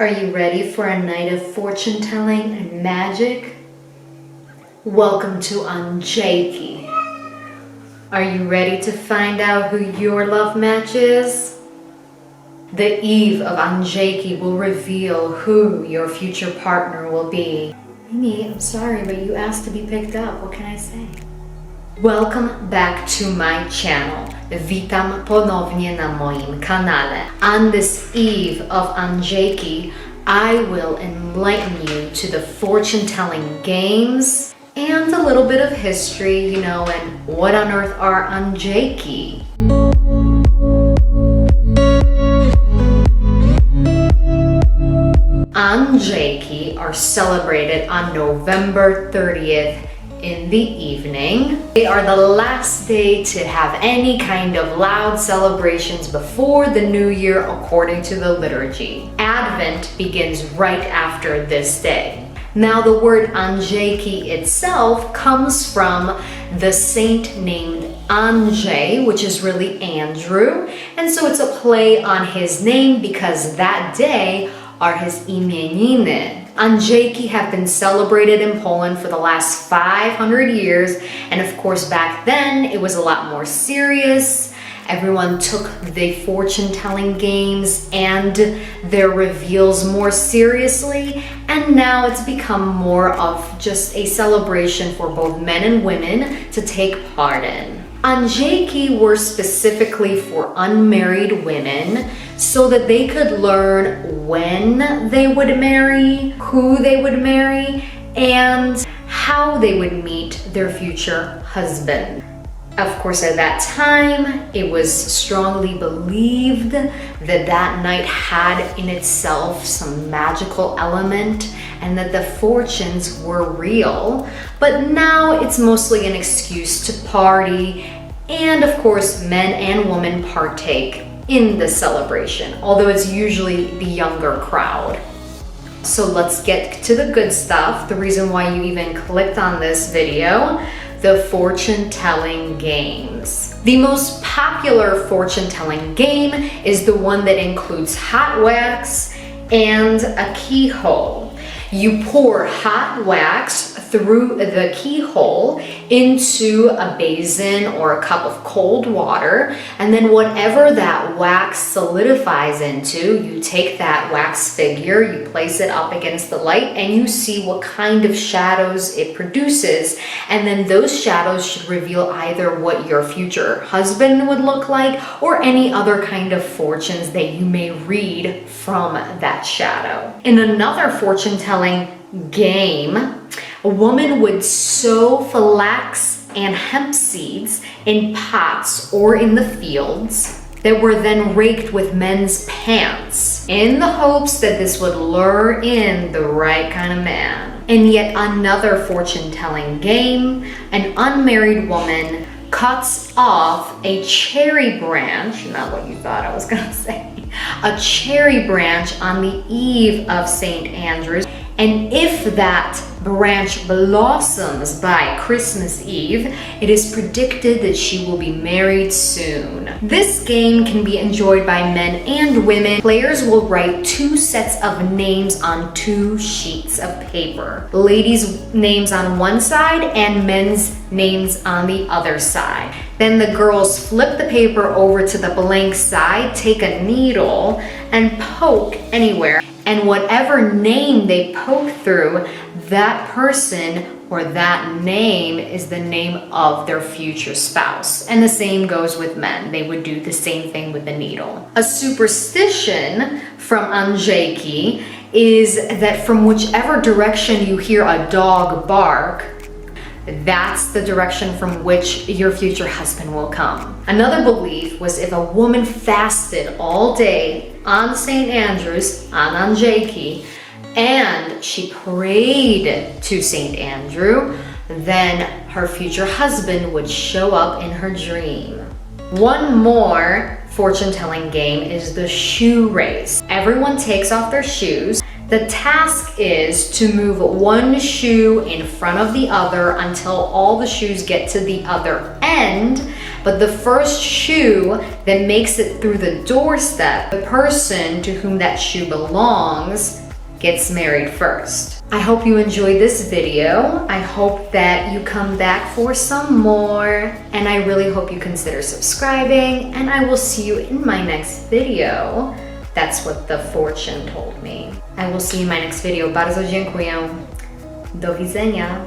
Are you ready for a night of fortune telling and magic? Welcome to Andrzejki. Are you ready to find out who your love match is? The eve of Andrzejki will reveal who your future partner will be. Mimi, I'm sorry, but you asked to be picked up. What can I say? Welcome back to my channel. Witam ponownie na moim kanale. On this eve of Andrzejki, I will enlighten you to the fortune-telling games and a little bit of history, and what on earth are Andrzejki? Andrzejki are celebrated on November 30th in the evening. They are the last day to have any kind of loud celebrations before the new year according to the liturgy. Advent begins right after this day. Now the word Andrzejki itself comes from the saint named Andrzej, which is really Andrew, and so it's a play on his name because that day are his imieniny. Andrzejki have been celebrated in Poland for the last 500 years, and of course back then it was a lot more serious. Everyone took the fortune-telling games and their reveals more seriously, and now it's become more of just a celebration for both men and women to take part in. Andrzejki were specifically for unmarried women so that they could learn when they would marry, who they would marry, and how they would meet their future husband. Of course, at that time, it was strongly believed that that night had in itself some magical element and that the fortunes were real. But now it's mostly an excuse to party, and of course, men and women partake in the celebration, although it's usually the younger crowd. So let's get to the good stuff, the reason why you even clicked on this video. The fortune-telling games. The most popular fortune-telling game is the one that includes hot wax and a keyhole. You pour hot wax through the keyhole into a basin or a cup of cold water, and then whatever that wax solidifies into, you take that wax figure, you place it up against the light, and you see what kind of shadows it produces. And then those shadows should reveal either what your future husband would look like or any other kind of fortunes that you may read from that shadow. In another fortune-telling game, a woman would sow flax and hemp seeds in pots or in the fields that were then raked with men's pants in the hopes that this would lure in the right kind of man. In yet another fortune-telling game, an unmarried woman cuts off a cherry branch, not what you thought I was gonna say, a cherry branch on the eve of St. Andrew's. And if that branch blossoms by Christmas Eve, it is predicted that she will be married soon. This game can be enjoyed by men and women. Players will write 2 sets of names on 2 sheets of paper. Ladies' names on one side and men's names on the other side. Then the girls flip the paper over to the blank side, take a needle, and poke anywhere. And whatever name they poke through, that person or that name is the name of their future spouse. And the same goes with men. They would do the same thing with the needle. A superstition from Andrzejki is that from whichever direction you hear a dog bark, that's the direction from which your future husband will come. Another belief was if a woman fasted all day on St. Andrew's, on Andrzejki, and she prayed to St. Andrew, then her future husband would show up in her dream. One more fortune-telling game is the shoe race. Everyone takes off their shoes. The task is to move one shoe in front of the other until all the shoes get to the other end, but the first shoe that makes it through the doorstep, the person to whom that shoe belongs, gets married first. I hope you enjoyed this video. I hope that you come back for some more, and I really hope you consider subscribing, and I will see you in my next video. That's what the fortune told me. I will see you in my next video. Bardzo dziękuję. Do widzenia.